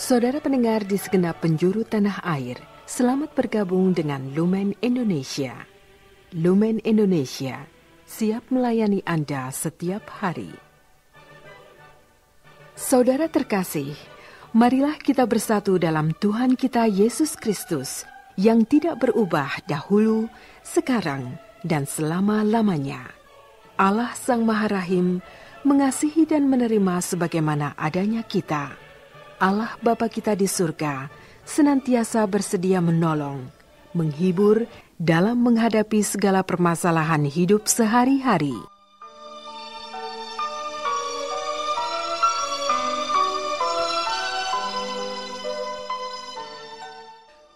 Saudara pendengar di segenap penjuru tanah air, selamat bergabung dengan Lumen Indonesia. Lumen Indonesia, siap melayani Anda setiap hari. Saudara terkasih, marilah kita bersatu dalam Tuhan kita Yesus Kristus yang tidak berubah dahulu, sekarang, dan selama-lamanya. Allah Sang Maha Rahim mengasihi dan menerima sebagaimana adanya kita. Allah Bapa kita di surga senantiasa bersedia menolong, menghibur dalam menghadapi segala permasalahan hidup sehari-hari.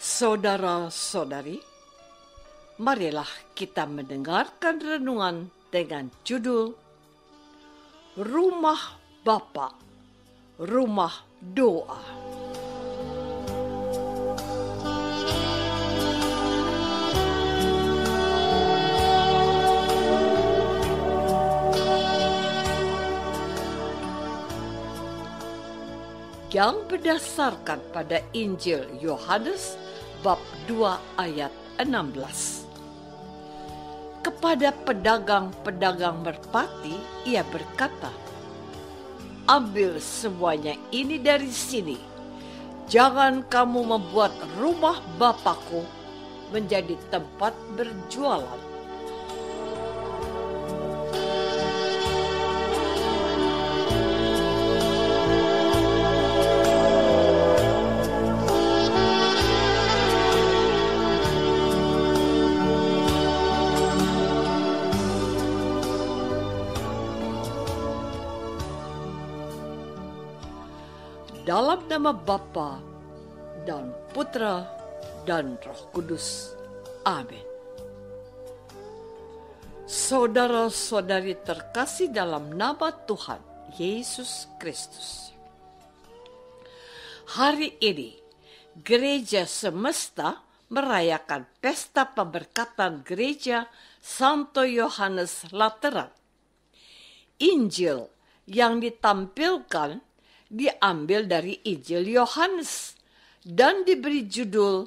Saudara-saudari, marilah kita mendengarkan renungan dengan judul Rumah Bapa, Rumah Doa. Yang berdasarkan pada Injil Yohanes bab 2 ayat 16. Kepada pedagang-pedagang merpati ia berkata, "Ambil semuanya ini dari sini. Jangan kamu membuat rumah Bapakku menjadi tempat berjualan." Dalam nama Bapa dan Putra dan Roh Kudus. Amin. Saudara-saudari terkasih dalam nama Tuhan Yesus Kristus. Hari ini, gereja semesta merayakan pesta pemberkatan gereja Santo Yohanes Lateran. Injil yang ditampilkan diambil dari Injil Yohanes dan diberi judul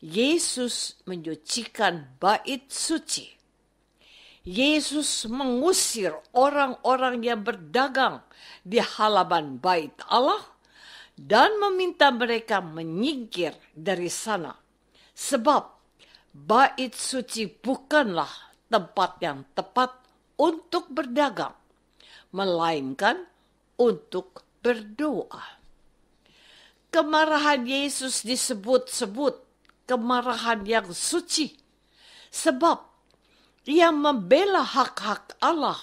Yesus menyucikan bait suci. Yesus mengusir orang-orang yang berdagang di halaman bait Allah dan meminta mereka menyingkir dari sana, sebab bait suci bukanlah tempat yang tepat untuk berdagang, melainkan untuk berdoa. Kemarahan Yesus disebut-sebut kemarahan yang suci, sebab ia membela hak-hak Allah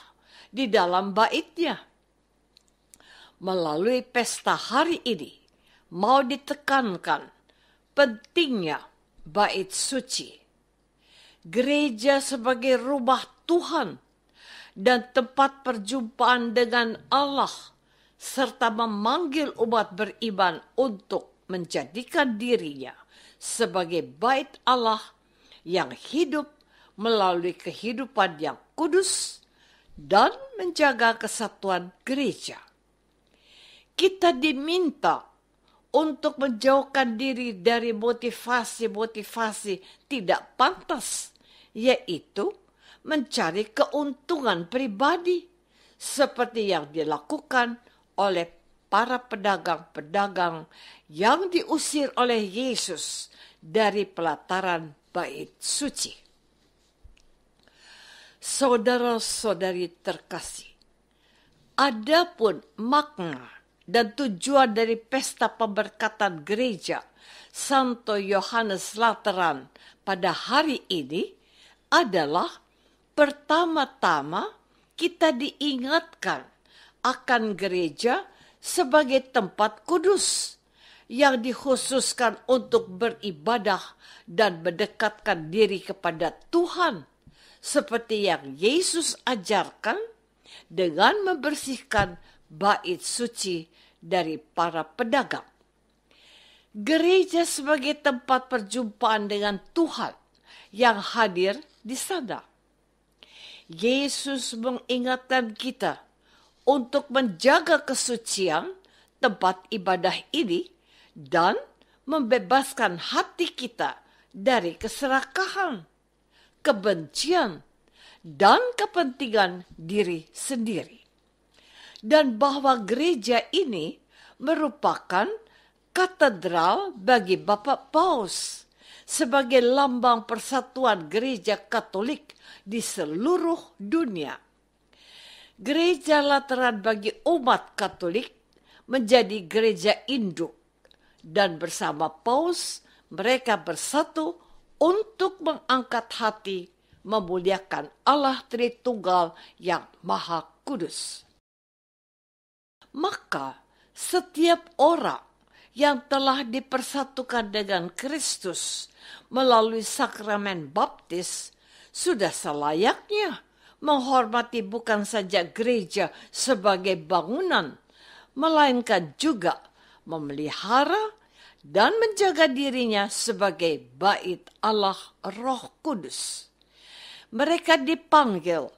di dalam bait-Nya. Melalui pesta hari ini, mau ditekankan pentingnya bait suci. Gereja sebagai rumah Tuhan dan tempat perjumpaan dengan Allah, serta memanggil umat beriman untuk menjadikan dirinya sebagai bait Allah yang hidup melalui kehidupan yang kudus dan menjaga kesatuan gereja. Kita diminta untuk menjauhkan diri dari motivasi-motivasi tidak pantas, yaitu mencari keuntungan pribadi, seperti yang dilakukan oleh para pedagang-pedagang yang diusir oleh Yesus dari pelataran bait suci. Saudara-saudari terkasih, adapun makna dan tujuan dari pesta pemberkatan gereja Santo Yohanes Lateran pada hari ini adalah pertama-tama kita diingatkan akan gereja sebagai tempat kudus yang dikhususkan untuk beribadah dan mendekatkan diri kepada Tuhan, seperti yang Yesus ajarkan dengan membersihkan bait suci dari para pedagang. Gereja sebagai tempat perjumpaan dengan Tuhan yang hadir di sana. Yesus mengingatkan kita untuk menjaga kesucian tempat ibadah ini dan membebaskan hati kita dari keserakahan, kebencian, dan kepentingan diri sendiri. Dan bahwa gereja ini merupakan katedral bagi Bapak Paus sebagai lambang persatuan gereja Katolik di seluruh dunia. Gereja Lateran bagi umat Katolik menjadi gereja induk, dan bersama Paus mereka bersatu untuk mengangkat hati memuliakan Allah Tritunggal yang Maha Kudus. Maka setiap orang yang telah dipersatukan dengan Kristus melalui sakramen baptis sudah selayaknya menghormati bukan saja gereja sebagai bangunan, melainkan juga memelihara dan menjaga dirinya sebagai bait Allah Roh Kudus. Mereka dipanggil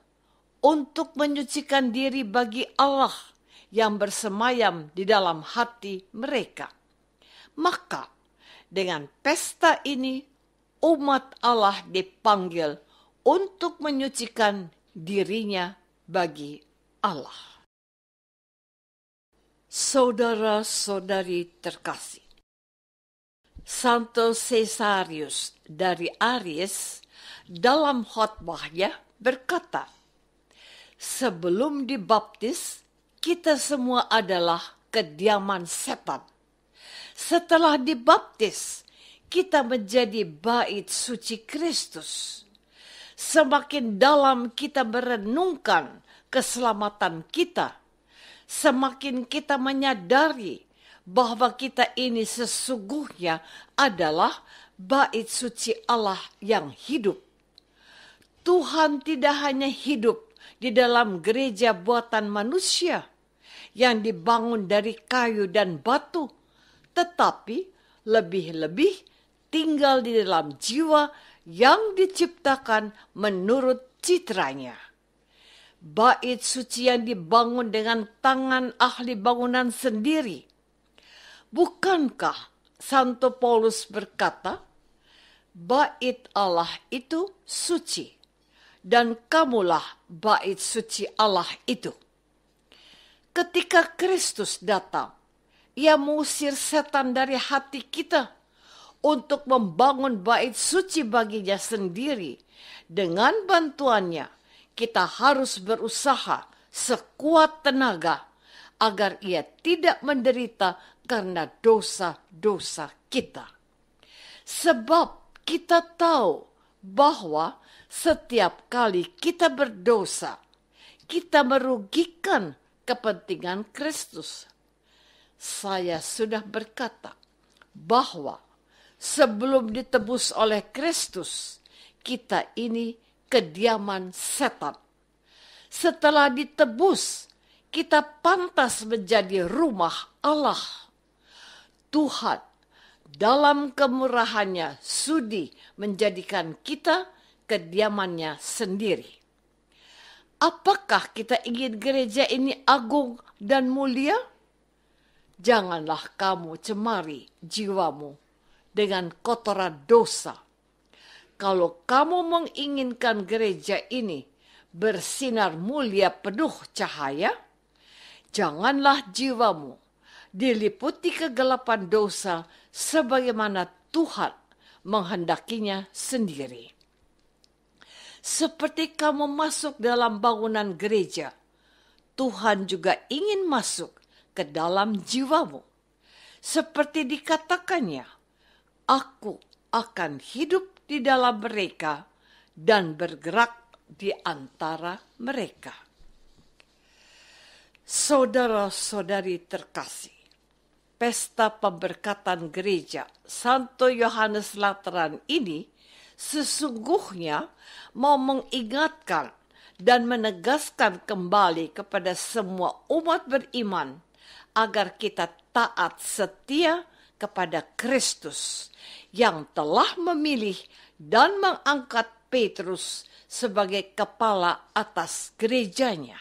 untuk menyucikan diri bagi Allah yang bersemayam di dalam hati mereka. Maka dengan pesta ini umat Allah dipanggil untuk menyucikan dirinya bagi Allah. Saudara-saudari terkasih, Santo Caesarius dari Aries dalam khotbahnya berkata, sebelum dibaptis, kita semua adalah kediaman setan. Setelah dibaptis, kita menjadi bait suci Kristus. Semakin dalam kita merenungkan keselamatan kita, semakin kita menyadari bahwa kita ini sesungguhnya adalah bait suci Allah yang hidup. Tuhan tidak hanya hidup di dalam gereja buatan manusia yang dibangun dari kayu dan batu, tetapi lebih-lebih tinggal di dalam jiwa yang diciptakan menurut citranya. Bait suci yang dibangun dengan tangan ahli bangunan sendiri. Bukankah Santo Paulus berkata, bait Allah itu suci, dan kamulah bait suci Allah itu. Ketika Kristus datang, Ia mengusir setan dari hati kita untuk membangun bait suci baginya sendiri. Dengan bantuannya, kita harus berusaha sekuat tenaga agar Ia tidak menderita karena dosa-dosa kita. Sebab kita tahu bahwa setiap kali kita berdosa, kita merugikan kepentingan Kristus. Saya sudah berkata bahwa sebelum ditebus oleh Kristus, kita ini kediaman setan. Setelah ditebus, kita pantas menjadi rumah Allah. Tuhan dalam kemurahannya sudi menjadikan kita kediamannya sendiri. Apakah kita ingin gereja ini agung dan mulia? Janganlah kamu cemari jiwamu dengan kotoran dosa. Kalau kamu menginginkan gereja ini bersinar mulia penuh cahaya, janganlah jiwamu diliputi kegelapan dosa sebagaimana Tuhan menghendakinya sendiri. Seperti kamu masuk dalam bangunan gereja, Tuhan juga ingin masuk ke dalam jiwamu. Seperti dikatakannya, Aku akan hidup di dalam mereka dan bergerak di antara mereka. Saudara-saudari terkasih, pesta pemberkatan gereja Santo Yohanes Lateran ini sesungguhnya mau mengingatkan dan menegaskan kembali kepada semua umat beriman agar kita taat setia kepada Kristus yang telah memilih dan mengangkat Petrus sebagai kepala atas gerejanya.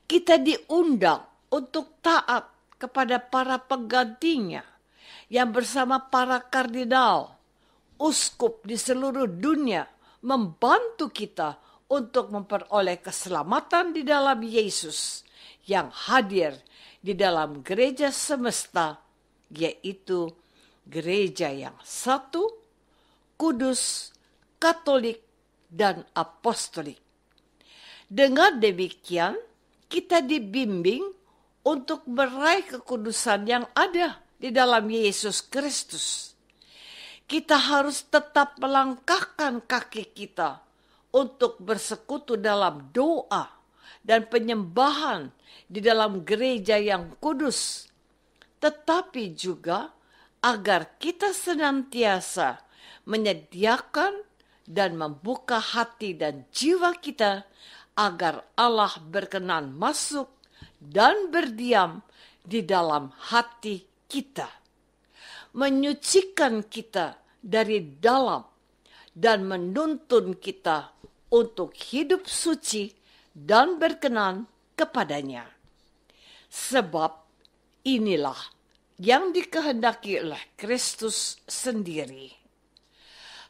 Kita diundang untuk taat kepada para penggantinya yang bersama para kardinal, uskup di seluruh dunia membantu kita untuk memperoleh keselamatan di dalam Yesus yang hadir di dalam gereja semesta, yaitu gereja yang satu, kudus, katolik, dan apostolik. Dengan demikian, kita dibimbing untuk meraih kekudusan yang ada di dalam Yesus Kristus. Kita harus tetap melangkahkan kaki kita untuk bersekutu dalam doa dan penyembahan di dalam gereja yang kudus, tetapi juga agar kita senantiasa menyediakan dan membuka hati dan jiwa kita agar Allah berkenan masuk dan berdiam di dalam hati kita, menyucikan kita dari dalam dan menuntun kita untuk hidup suci dan berkenan kepadanya. Sebab inilah yang dikehendaki oleh Kristus sendiri.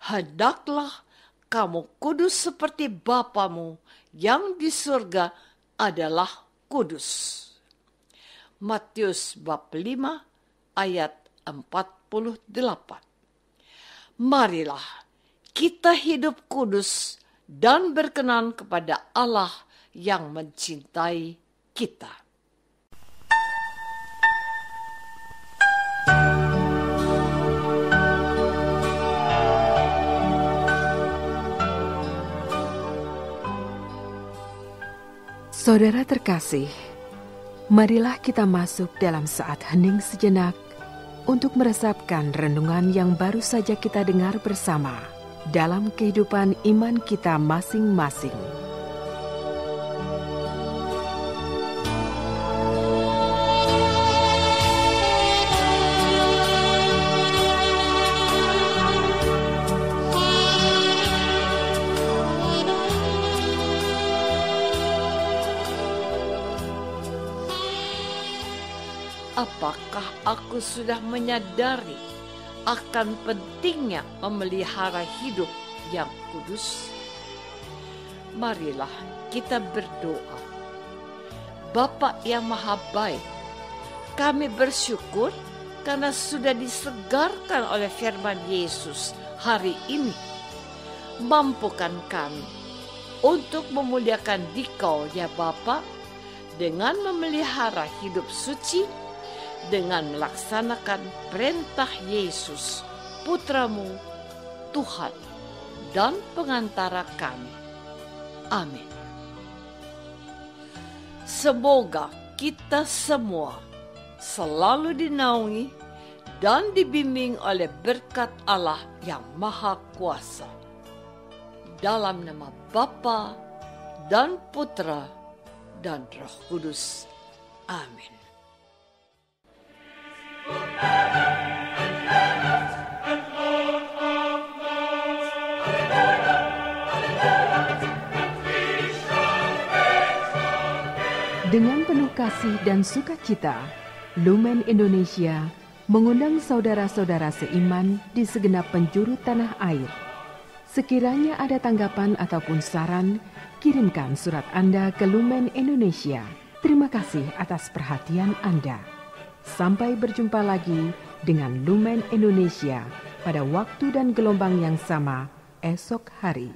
Hendaklah kamu kudus seperti Bapamu yang di surga adalah kudus. Matius bab 5 ayat 48. Marilah kita hidup kudus dan berkenan kepada Allah yang mencintai kita. Saudara terkasih, marilah kita masuk dalam saat hening sejenak untuk meresapkan renungan yang baru saja kita dengar bersama dalam kehidupan iman kita masing-masing. Apakah aku sudah menyadari akan pentingnya memelihara hidup yang kudus? Marilah kita berdoa. Bapa yang Maha Baik, kami bersyukur karena sudah disegarkan oleh firman Yesus hari ini. Mampukan kami untuk memuliakan Dikau ya Bapa dengan memelihara hidup suci, dengan melaksanakan perintah Yesus, Putramu, Tuhan, dan pengantara kami. Amin. Semoga kita semua selalu dinaungi dan dibimbing oleh berkat Allah yang Maha Kuasa. Dalam nama Bapa dan Putra dan Roh Kudus. Amin. Dengan penuh kasih dan sukacita, Lumen Indonesia mengundang saudara-saudara seiman di segenap penjuru tanah air. Sekiranya ada tanggapan ataupun saran, kirimkan surat Anda ke Lumen Indonesia. Terima kasih atas perhatian Anda. Sampai berjumpa lagi dengan Lumen Indonesia pada waktu dan gelombang yang sama esok hari.